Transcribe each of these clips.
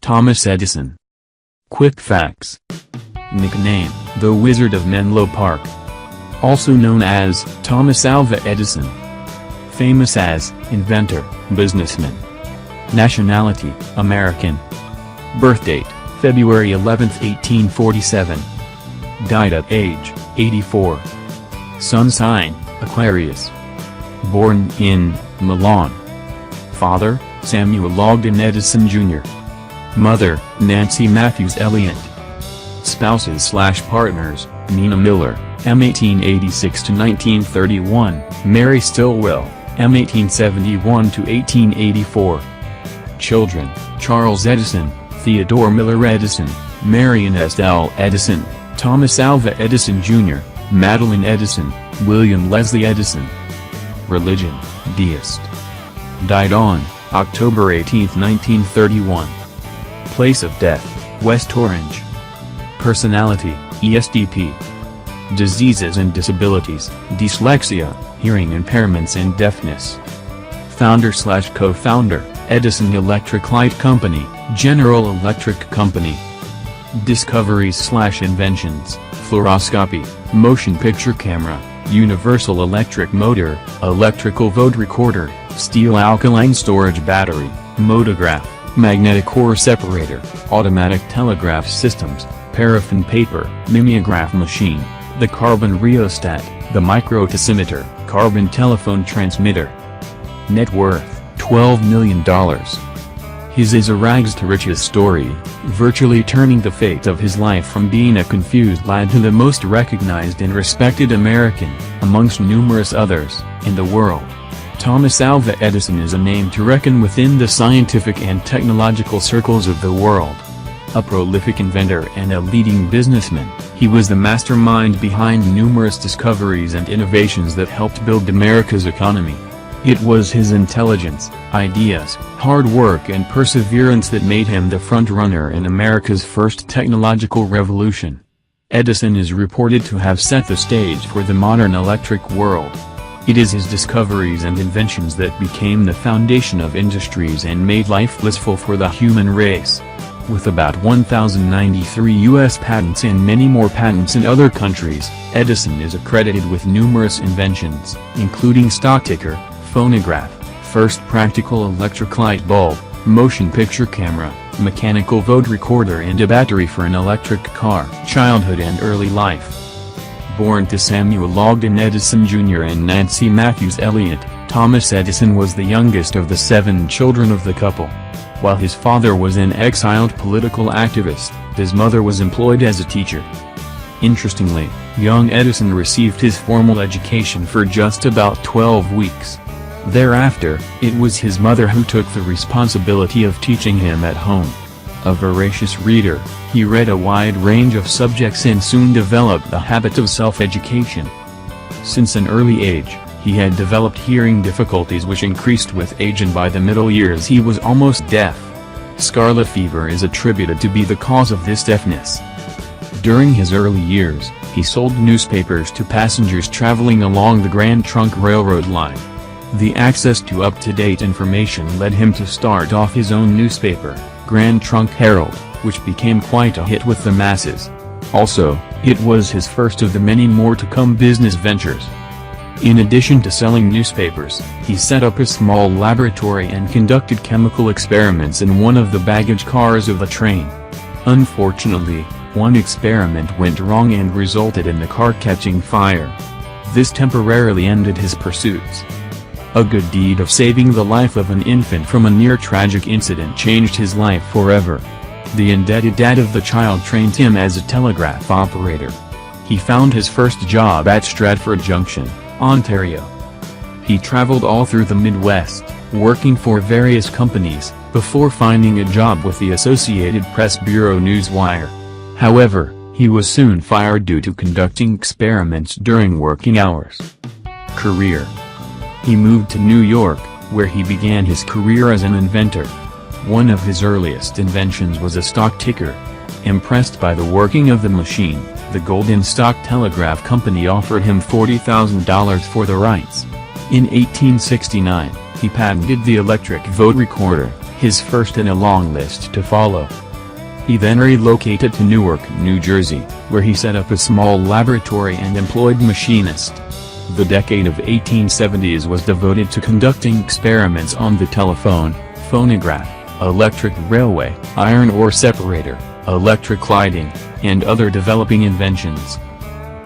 Thomas Edison. Quick facts. Nickname, the Wizard of Menlo Park. Also known as Thomas Alva Edison. Famous as inventor, businessman. Nationality, American. Birth date, February 11, 1847. Died at age 84. Sun sign, Aquarius. Born in Milan. Father, Samuel Ogden Edison Jr. Mother, Nancy Matthews Elliott. Spouses/partners, Nina Miller, M. 1886 to 1931, Mary Stillwell, M. 1871 to 1884. Children, Charles Edison, Theodore Miller Edison, Marion Estelle Edison, Thomas Alva Edison Jr., Madeline Edison, William Leslie Edison. Religion, deist. Died on October 18, 1931. Place of death, West Orange. Personality, ESTP. Diseases and disabilities, dyslexia, hearing impairments and deafness. Founder/co-founder, Edison Electric Light Company, General Electric Company. Discoveries/inventions, fluoroscopy, motion picture camera, universal electric motor, electrical vote recorder, steel alkaline storage battery, motograph, magnetic core separator, automatic telegraph systems, paraffin paper, mimeograph machine, the carbon rheostat, the microtessimeter, carbon telephone transmitter. Net worth, $12 million. His is a rags to riches story, virtually turning the fate of his life from being a confused lad to the most recognized and respected American, amongst numerous others, in the world. Thomas Alva Edison is a name to reckon within the scientific and technological circles of the world. A prolific inventor and a leading businessman, he was the mastermind behind numerous discoveries and innovations that helped build America's economy. It was his intelligence, ideas, hard work and perseverance that made him the front-runner in America's first technological revolution. Edison is reported to have set the stage for the modern electric world. It is his discoveries and inventions that became the foundation of industries and made life blissful for the human race. With about 1,093 U.S. patents and many more patents in other countries, Edison is accredited with numerous inventions, including stock ticker, phonograph, first practical electric light bulb, motion picture camera, mechanical vote recorder and a battery for an electric car. Childhood and early life. Born to Samuel Ogden Edison Jr. and Nancy Matthews Elliott, Thomas Edison was the youngest of the 7 children of the couple. While his father was an exiled political activist, his mother was employed as a teacher. Interestingly, young Edison received his formal education for just about 12 weeks. Thereafter, it was his mother who took the responsibility of teaching him at home. A voracious reader, he read a wide range of subjects and soon developed the habit of self-education. Since an early age, he had developed hearing difficulties which increased with age, and by the middle years he was almost deaf. Scarlet fever is attributed to be the cause of this deafness. During his early years, he sold newspapers to passengers traveling along the Grand Trunk Railroad line. The access to up-to-date information led him to start off his own newspaper, Grand Trunk Herald, which became quite a hit with the masses. Also, it was his first of the many more to come business ventures. In addition to selling newspapers, he set up a small laboratory and conducted chemical experiments in one of the baggage cars of the train. Unfortunately, one experiment went wrong and resulted in the car catching fire. This temporarily ended his pursuits. A good deed of saving the life of an infant from a near-tragic incident changed his life forever. The indebted dad of the child trained him as a telegraph operator. He found his first job at Stratford Junction, Ontario. He traveled all through the Midwest, working for various companies, before finding a job with the Associated Press Bureau Newswire. However, he was soon fired due to conducting experiments during working hours. Career. He moved to New York, where he began his career as an inventor. One of his earliest inventions was a stock ticker. Impressed by the working of the machine, the Golden Stock Telegraph Company offered him $40,000 for the rights. In 1869, he patented the electric vote recorder, his first in a long list to follow. He then relocated to Newark, New Jersey, where he set up a small laboratory and employed machinists. The decade of 1870s was devoted to conducting experiments on the telephone, phonograph, electric railway, iron ore separator, electric lighting, and other developing inventions.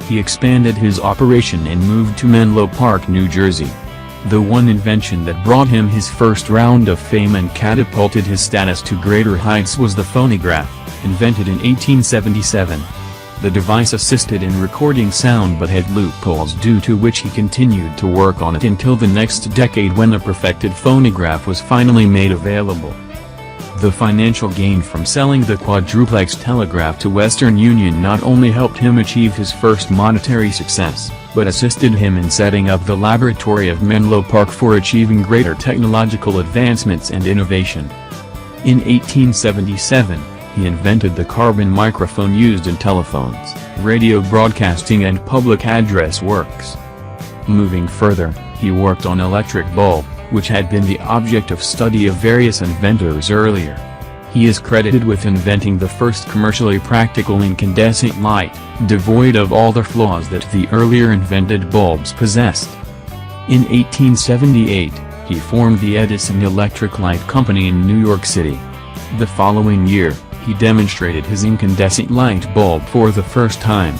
He expanded his operation and moved to Menlo Park, New Jersey. The one invention that brought him his first round of fame and catapulted his status to greater heights was the phonograph, invented in 1877. The device assisted in recording sound but had loopholes due to which he continued to work on it until the next decade when a perfected phonograph was finally made available. The financial gain from selling the quadruplex telegraph to Western Union not only helped him achieve his first monetary success, but assisted him in setting up the laboratory of Menlo Park for achieving greater technological advancements and innovation. In 1877, he invented the carbon microphone used in telephones, radio broadcasting and public address works. Moving further, he worked on electric bulb, which had been the object of study of various inventors earlier. He is credited with inventing the first commercially practical incandescent light, devoid of all the flaws that the earlier invented bulbs possessed. In 1878, he formed the Edison Electric Light Company in New York City. The following year, he demonstrated his incandescent light bulb for the first time.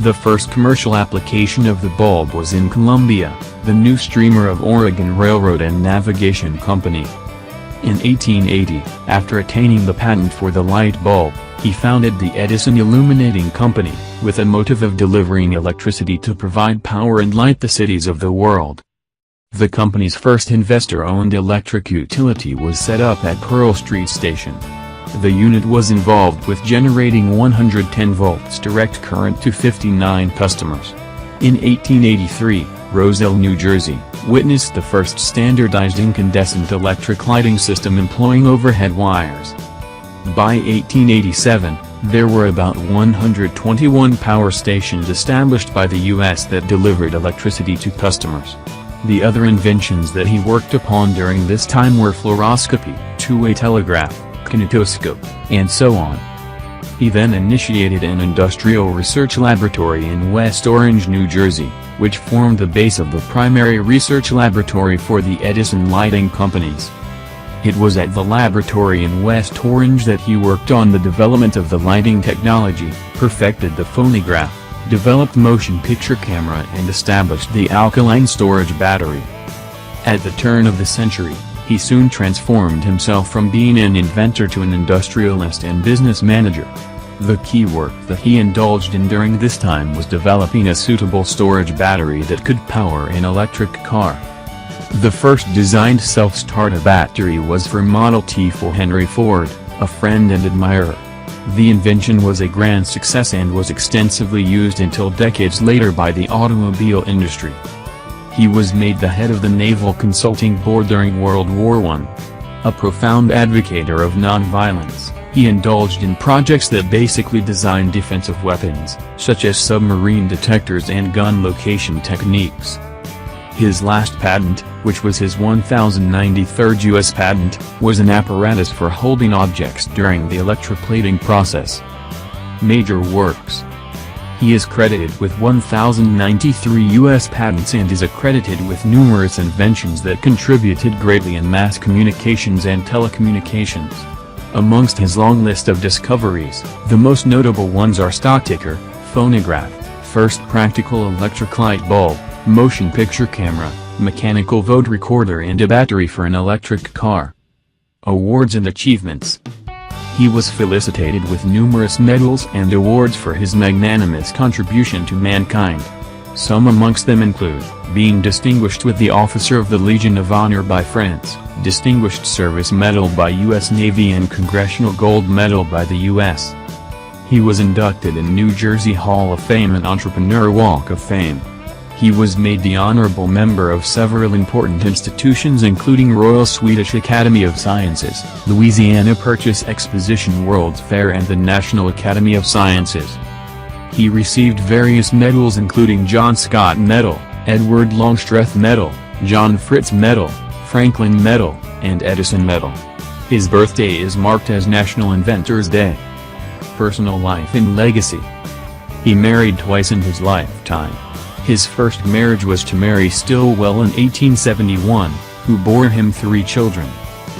The first commercial application of the bulb was in Columbia, the new streamer of Oregon Railroad and Navigation Company. In 1880, after attaining the patent for the light bulb, he founded the Edison Illuminating Company, with a motive of delivering electricity to provide power and light the cities of the world. The company's first investor-owned electric utility was set up at Pearl Street Station. The unit was involved with generating 110 volts direct current to 59 customers. In 1883, Roselle, New Jersey, witnessed the first standardized incandescent electric lighting system employing overhead wires. By 1887, there were about 121 power stations established by the U.S. that delivered electricity to customers. The other inventions that he worked upon during this time were fluoroscopy, two-way telegraph, kinetoscope, and so on. He then initiated an industrial research laboratory in West Orange, New Jersey, which formed the base of the primary research laboratory for the Edison lighting companies. It was at the laboratory in West Orange that he worked on the development of the lighting technology, perfected the phonograph, developed motion picture camera and established the alkaline storage battery. At the turn of the century, he soon transformed himself from being an inventor to an industrialist and business manager. The key work that he indulged in during this time was developing a suitable storage battery that could power an electric car. The first designed self-starter battery was for Model T for Henry Ford, a friend and admirer. The invention was a grand success and was extensively used until decades later by the automobile industry. He was made the head of the Naval Consulting Board during World War I. A profound advocate of nonviolence, he indulged in projects that basically designed defensive weapons, such as submarine detectors and gun location techniques. His last patent, which was his 1093rd U.S. patent, was an apparatus for holding objects during the electroplating process. Major works. He is credited with 1,093 U.S. patents and is accredited with numerous inventions that contributed greatly in mass communications and telecommunications. Amongst his long list of discoveries, the most notable ones are stock ticker, phonograph, first practical electric light bulb, motion picture camera, mechanical vote recorder and a battery for an electric car. Awards and achievements. He was felicitated with numerous medals and awards for his magnanimous contribution to mankind. Some amongst them include, being distinguished with the Officer of the Legion of Honor by France, Distinguished Service Medal by U.S. Navy and Congressional Gold Medal by the U.S. He was inducted in New Jersey Hall of Fame and Entrepreneur Walk of Fame. He was made the honorable member of several important institutions including Royal Swedish Academy of Sciences, Louisiana Purchase Exposition World's Fair and the National Academy of Sciences. He received various medals including John Scott Medal, Edward Longstreth Medal, John Fritz Medal, Franklin Medal, and Edison Medal. His birthday is marked as National Inventors Day. Personal life and legacy. He married twice in his lifetime. His first marriage was to Mary Stilwell in 1871, who bore him 3 children.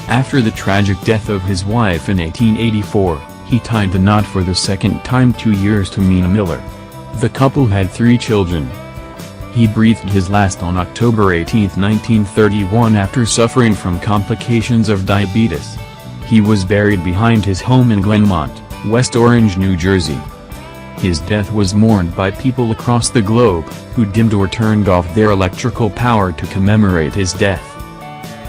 After the tragic death of his wife in 1884, he tied the knot for the second time 2 years to Mina Miller. The couple had 3 children. He breathed his last on October 18, 1931 after suffering from complications of diabetes. He was buried behind his home in Glenmont, West Orange, New Jersey. His death was mourned by people across the globe, who dimmed or turned off their electrical power to commemorate his death.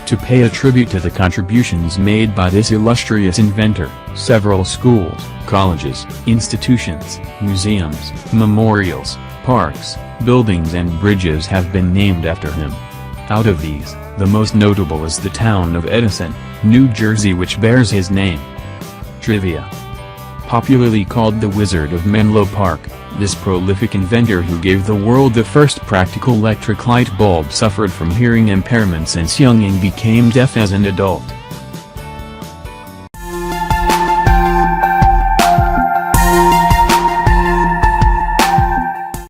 To pay a tribute to the contributions made by this illustrious inventor, several schools, colleges, institutions, museums, memorials, parks, buildings and bridges have been named after him. Out of these, the most notable is the town of Edison, New Jersey, which bears his name. Trivia. Popularly called the Wizard of Menlo Park, this prolific inventor who gave the world the first practical electric light bulb suffered from hearing impairment since young and became deaf as an adult.